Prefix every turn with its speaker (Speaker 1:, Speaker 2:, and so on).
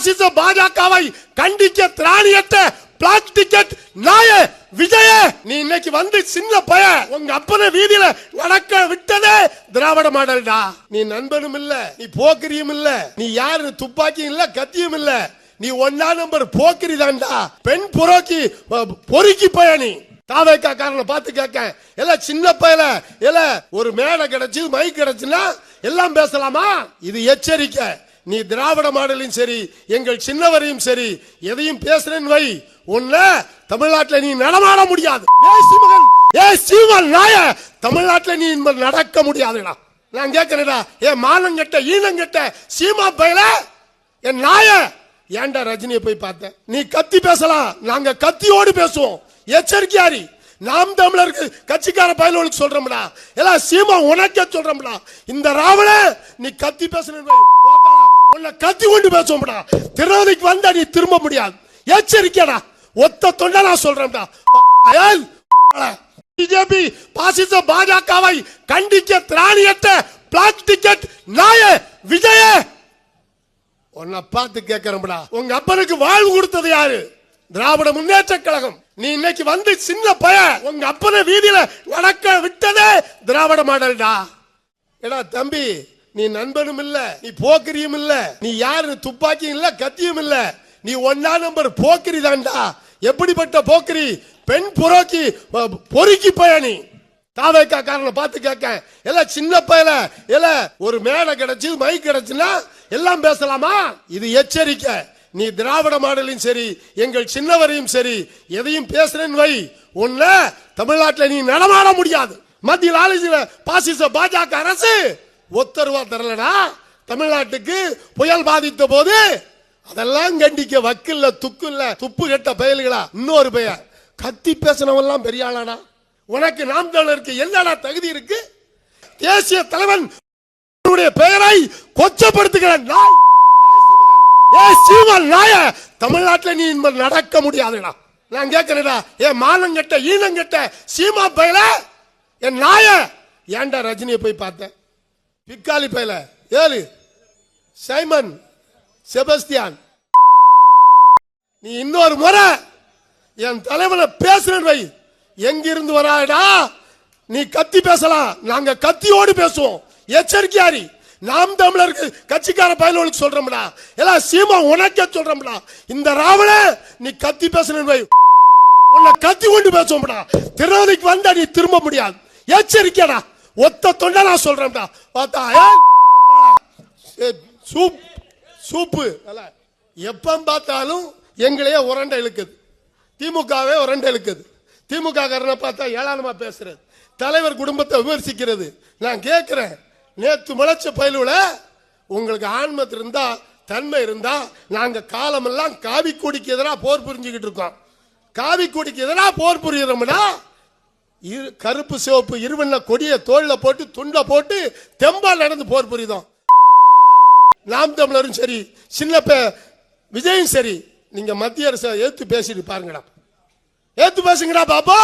Speaker 1: பாசிச பாஜகவை கண்டிக்க திராணியற்ற பிளாக் டிக்கெட் நாய விஜய, நீ இன்னைக்கு வந்து சின்ன பய உங்க அப்பன வீதியில நடக்க விட்டதே திராவிட மாடல்டா. நீ நண்பனும் இல்ல, நீ போக்கிரியும் இல்ல, நீ யாரு துப்பாக்கியும் இல்ல, கத்தியும் இல்ல, நீ 1 நம்பர் போக்கிரி தான்டா. பெண் பொறுக்கி பயணி தாவேக்கா காரனை பார்த்து கேட்க எல்லாம் சின்ன பயல ஒரு மேடை கிடைச்சு மைக் கிடைச்சுன்னா எல்லாம் பேசலாமா? இது எச்சரிக்கை. நீ திராவிட மாடலையும் சரி எங்கள் சின்னவரையும் சரி எதையும் பேசுறேன்னு வை, உன்ன தமிழ்நாட்டில் நீ நடமாட முடியாது. தமிழ்நாட்டில் நீ நடக்க முடியாதுடா. நான் கேட்கிறேன்டா, மானங்கட்ட ஈனங்கட்ட சீமா பயல என் நாய, ஏன்டா ரஜினியை போய் பார்த்த? நீ கத்தி பேசலாம், நாங்க கத்தியோடு பேசுவோம். எச்சரிக்கையாரி. நாம் தமிழருக்கு கட்சிக்கார பயலுக்கு சொல்றோம்டா, எல்லாம் சீமா உனக்கே சொல்றோம்டா. இந்த ராவண நீ கத்தி பேசுன உன்னை கத்தி கொண்டு பேசுவோம்டா. திருநெல்வேலிக்கு வந்தா நீ திரும்ப முடியாது. எச்சரிக்கைடா. ஒத்த தொண்டை நான் சொல்றேன்டா. பிஜேபி பாசிச பாஜகவை கண்டிக்க திராணியற்ற பிளாக் டிக்கெட் நாய விஜய, உன்னை பார்த்து கேட்கிறோம்டா, உங்க அப்பனுக்கு வாழ்வு கொடுத்தது யாரு? திராவிட முன்னேற்ற கழகம். நீ இன்னைக்கு வந்து சின்ன பய உங்க அப்பன வீதியில நடக்க விட்டதே திராவிட மாடல்டா. ஏடா தம்பி, நீ நண்பனும் இல்ல, நீ போக்கிரியும் இல்ல, நீ யாரு துப்பாக்கியும் இல்ல, கத்தியும் இல்ல, நீ 1 நம்பர் போக்கிரி தான்டா. எப்படிப்பட்ட போக்கிரி? பெண் பொறுக்கி பயணி தாவேக்கா காரனை பார்த்து கேட்க எல்லாம் சின்ன பயல ஒரு மேடை கிடைச்சு மைக் கிடைச்சுன்னா எல்லாம் பேசலாமா? இது எச்சரிக்கை. நீ திராவிட மாடலையும் சரி எங்கள் சின்னவரையும் சரி எதையும் பேசுறேன்னு வை, உன்ன தமிழ்நாட்டில் நீ நடமாட முடியாது. மத்தியில் ஆளுகிற பாசிச பாஜக அரசு ஒத்தருவா தரலடா. தமிழ்நாட்டுக்கு புயல் பாதித்த போது அதெல்லாம் கண்டிக்க வக்கில்ல துக்கு இல்ல, துப்பு கெட்ட பயல்களா. இன்னொரு பெயர் கத்தி பேசினவெல்லாம் பெரிய ஆளாடா. உனக்கு நாம் தமிழருக்கு என்னடா தகுதி இருக்கு? தேசிய தலைவன் பெயரை கொச்சப்படுத்துகிற நாய் நாய, தமிழ்நாட்டில் நீ நடக்க முடியாதுடா. நான் கேட்கிறேன்டா, மானங்கட்ட ஈனங்கட்ட சீமா பயல என் நாய, ஏன்டா ரஜினியை போய் பார்த்த? பிக்காலி பயல ஏழு சைமன் செபஸ்தியான், நீ இன்னொரு முறை என் தலைவனை பேசுறேன் வை, எங்கிருந்து வராடா? நீ கத்தி பேசலாம், நாங்க கத்தியோடு பேசுவோம். எச்சரிக்கையாரி. நாம் தமிழருக்கு கட்சிக்கார பயலுக்கு சொல்றோம்டா, எல்லாம் சீமா உனக்கே சொல்றோம்டா. இந்த ராவண நீ கத்தி பேசுன வை, உன்னை கத்தி கொண்டு பேசுவோம்டா. திருநெல்வேலிக்கு வந்தா நீ திரும்ப முடியாது. எச்சரிக்கைடா. ஒத்த தொண்டை நான் சொல்றேன்டா. பார்த்தா சூப்பு எப்ப பார்த்தாலும் எங்களையே உரண்டை இழுக்குது, திமுகவே உரண்டை இழுக்குது. திமுக காரனை பார்த்தா ஏளனமா பேசுறது, தலைவர் குடும்பத்தை விமர்சிக்கிறது. நான் கேட்கிறேன், நேத்து முளைச்ச பயிலுல உங்களுக்கு ஆன்மத்து இருந்தா தன்மை இருந்தா, நாங்க காலமெல்லாம் காவி கொடிக்கு எதிராக போர் புரிஞ்சுக்கிட்டு இருக்கோம். காவி கொடிக்கு எதிராக போர் புரியுறோம்னா கருப்பு சிவப்பு இருவண்ண கொடியை தோல்ல போட்டு துண்டை போட்டு தெம்பா நடந்து போர் புரியுதோம். நாம் தமிழரும் சரி சின்ன விஜயும் சரி, நீங்க மத்திய அரசை ஏத்து பேசிட்டு பாருங்கடா, ஏத்து பேசுங்கடா பாப்பா.